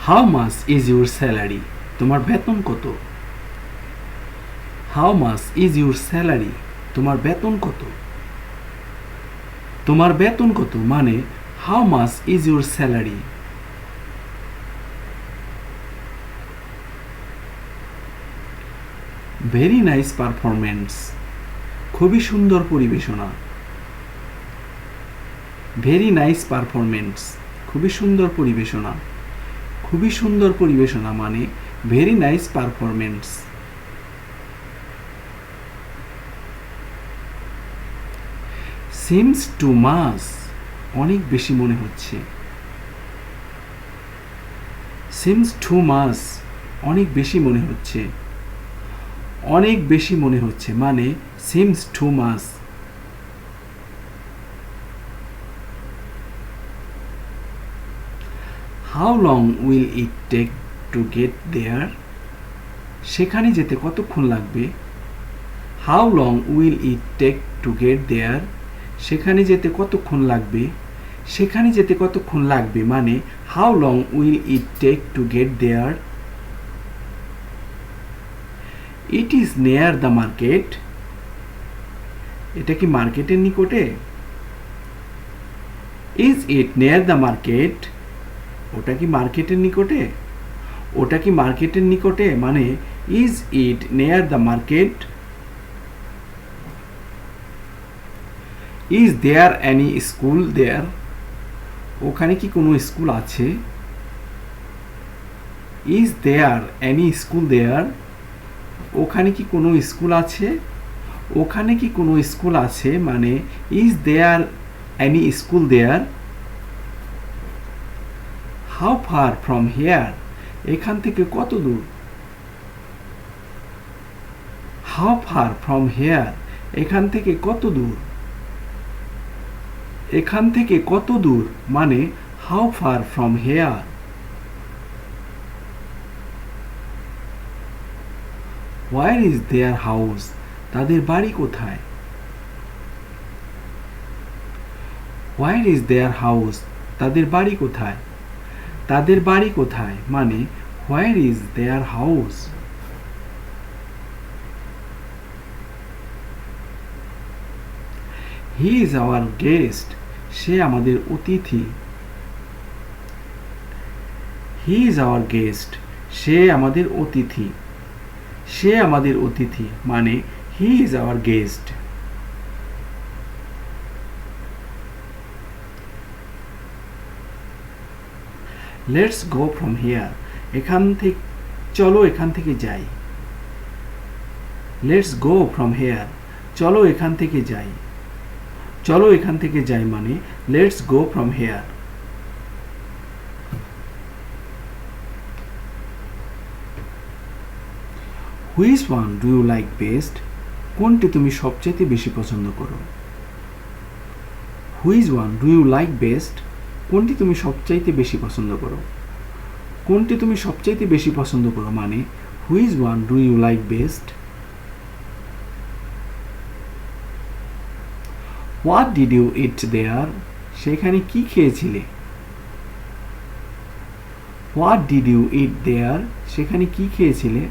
How much is your salary? তোমার বেতন কত? How much is your salary? তোমার বেতন কত? তোমার বেতন কত মানে how much is your salary? Very nice performance. খুবই সুন্দর পরিবেশনা। Very nice performance. খুবই সুন্দর পরিবেশনা। খুবই সুন্দর পরিবেশনা মানে very nice performance. Seems too much, অনেক বেশি মনে হচ্ছে। সিমস টু মাচ, অনেক বেশি মনে হচ্ছে। অনেক বেশি মনে হচ্ছে মানে seems too much. How long will it take to get there? সেখানে যেতে কতক্ষণ লাগবে? How long will it take to get there? সেখানে যেতে কতক্ষণ লাগবে? সেখানে যেতে কতক্ষণ লাগবে মানে how long will it take to get there? It is near the market. এটা কি মার্কেটের নিকটে? Is it near the market? ওটা কি মার্কেটের নিকটে? ওটা কি মার্কেটের নিকটে মানে is it near the market? Is there any school there? ওখানে কি কোনো স্কুল আছে? Is there any school there? ওখানে কি কোনো স্কুল আছে? ওখানে কি কোনো স্কুল আছে মানে is there any school there? How far from here? এখান থেকে কত দূর? How far from here? এখান থেকে কত দূর? এখান থেকে কত দূর মানে how far from here? Where is their house? তাদের বাড়ি কোথায়? Where is their house? তাদের বাড়ি কোথায়? তাদের বাড়ি কোথায় মানে where is their house? He is our guest. সে আমাদের অতিথি। He is our guest. সে আমাদের অতিথি। সে আমাদের অতিথি মানে he is our guest. Let's go from here. এখান থেকে চলো, এখান থেকে যাই। Let's go from here. চলো এখান থেকে যাই। চলো এখান থেকে যাই মানে let's go from here. Which one do you like best? কোনটি তুমি সবচেয়ে বেশি পছন্দ করো? Which one do you like best? কোনটি তুমি সবচাইতে বেশি পছন্দ করো? কোনটি তুমি সবচাইতে বেশি পছন্দ করো মানে which one do you like best? What did you eat there? সেখানে কি খেয়েছিলে? What did you eat there? সেখানে কি খেয়েছিলে?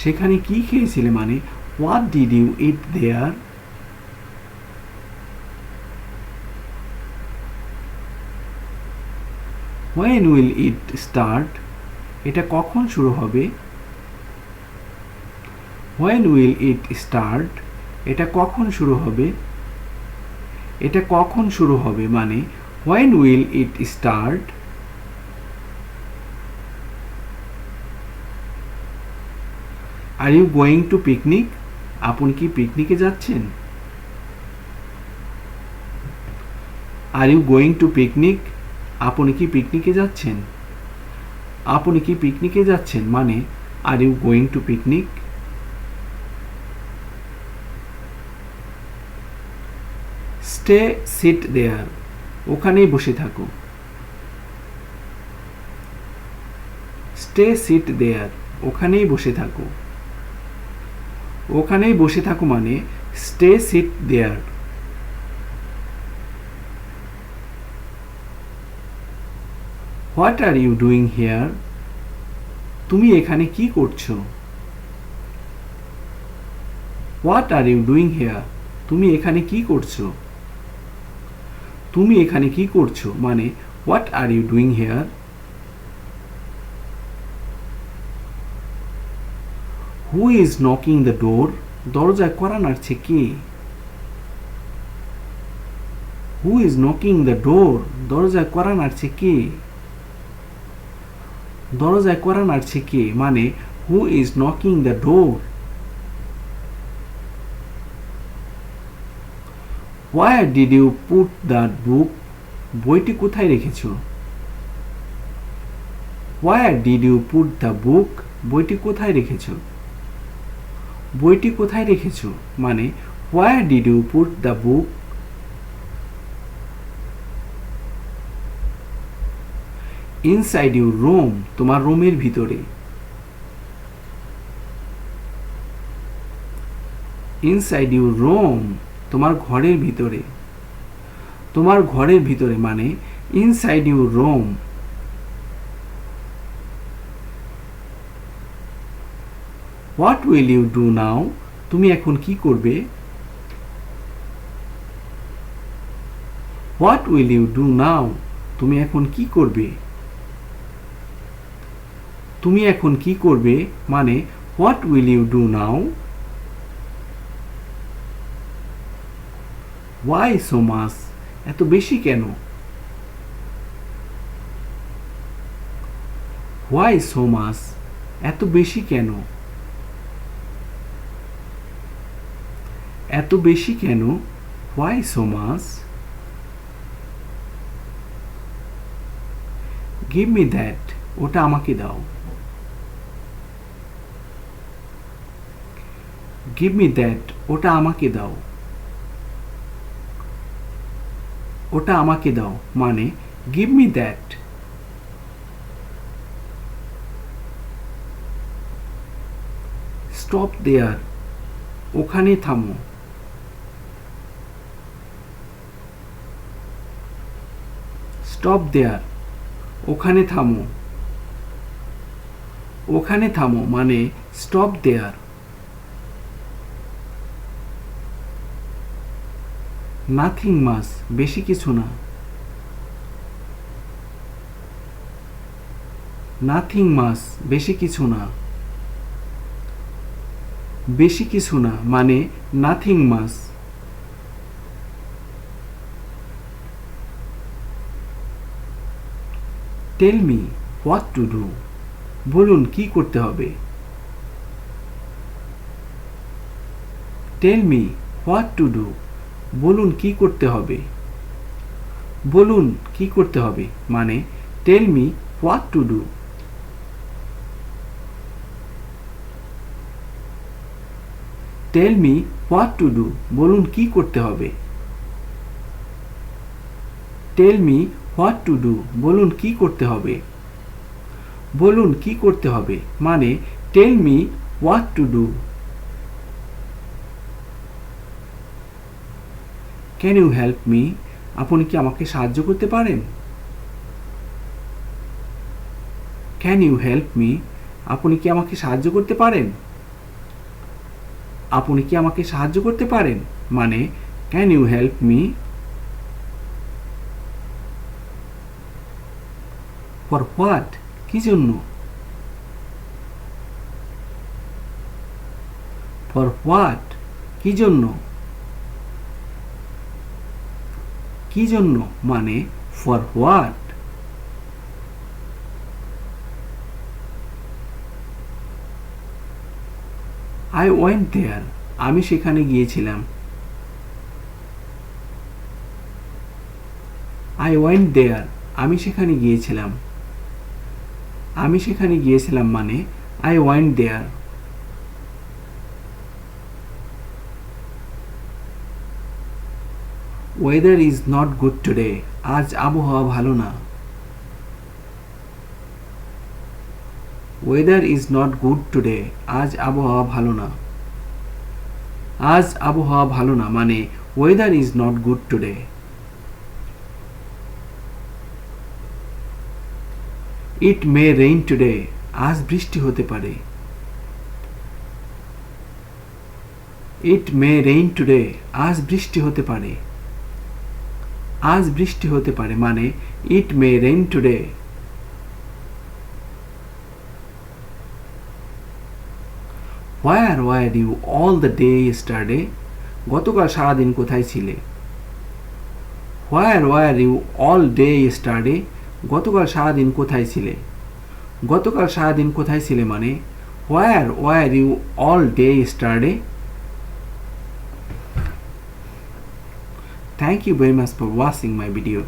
সেখানে কি খেয়েছিলে মানে what did you eat there? When will it start? এটা কখন শুরু হবে? When will it start? এটা কখন শুরু হবে? এটা কখন শুরু হবে মানে when will it start? Are you going to picnic? আপনি কি পিকনিকে যাচ্ছেন? Are you going to picnic? আপনি কি পিকনিকে যাচ্ছেন? আপনি কি পিকনিকে যাচ্ছেন মানে are you going to picnic? Stay sit there. ওখানেই বসে থাকো। Stay sit there. ওখানেই বসে থাকো। ওখানেই বসে থাকো মানে stay sit there. What are you doing here? তুমি এখানে কি করছো? What are you doing here? তুমি এখানে কি করছো? তুমি এখানে কি করছো মানে what are you doing here? Who is knocking the door? দরজায় কড়া নাড়ছে কে? Who is knocking the door? দরজায় কড়া নাড়ছে কে? দরজায় কড়া নাড়ছে কে মানে who is knocking the door? Where did you put that book? বইটি কোথায় রেখেছো? Where did you put the book? বইটি কোথায় রেখেছো? বইটি কোথায় রেখেছো মানে where did you put the book? Inside your room? তোমার রুমের ভিতরে। Inside your room? তোমার ঘরের ভিতরে। তোমার ঘরের ভিতরে মানে inside your room. What will you do now? তুমি এখন কি করবে? What will you do now? তুমি এখন কি করবে? তুমি এখন কি করবে মানে what will you do now? Why so much? এত বেশি কেন? Why so much? এত বেশি কেন? এত বেশি কেন? Why so much? Give me that? ওটা আমাকে দাও। Give me that? ওটা আমাকে দাও। ওটা আমাকে দাও মানে give me that. Stop there? ওখানে থামো। Stop there? ওখানে থামো। ওখানে থামো মানে স্টপ দেয়ার। Nothing much? বেশি কিছু না। Nothing much? বেশি কিছু না। বেশি কিছু না মানে nothing much. Tell me what to do? বলুন কি করতে হবে? Tell me what to do? বলুন কি করতে হবে? বলুন কি করতে হবে মানে tell me what to do. Tell me what to do? বলুন কি করতে হবে? Tell me what to do? বলুন কি করতে হবে? বলুন কি করতে হবে মানে tell me what to do. Can you help me? আপনি কি আমাকে সাহায্য করতে পারেন? Can you help me? আপনি কি আমাকে সাহায্য করতে পারেন? আপনি কি আমাকে সাহায্য করতে পারেন মানে can you help me? For what? কি জন্য? For what? কি জন্য? কি জন্য মানে for what? I went there? আমি সেখানে গিয়েছিলাম। I went there? আমি সেখানে গিয়েছিলাম। আমি সেখানে গিয়েছিলাম মানে I went there. Weather is not good today? আজ আবহাওয়া ভালো না। Weather is not good today? আজ আবহাওয়া ভালো না। আজ আবহাওয়া ভালো না মানে weather is not good today. It may rain today, আজ বৃষ্টি হতে পারে। ইট মে রেইন টুডে, আজ বৃষ্টি হতে পারে। আজ বৃষ্টি হতে পারে মানে it may rain today. Where were you all the day yesterday? গতকাল সারাদিন কোথায় ছিলে? Where were you all day yesterday? গতকাল সারাদিন কোথায় ছিলে? গতকাল সারাদিন কোথায় ছিলে মানে Where were you all day yesterday? Thank you very much for watching my video.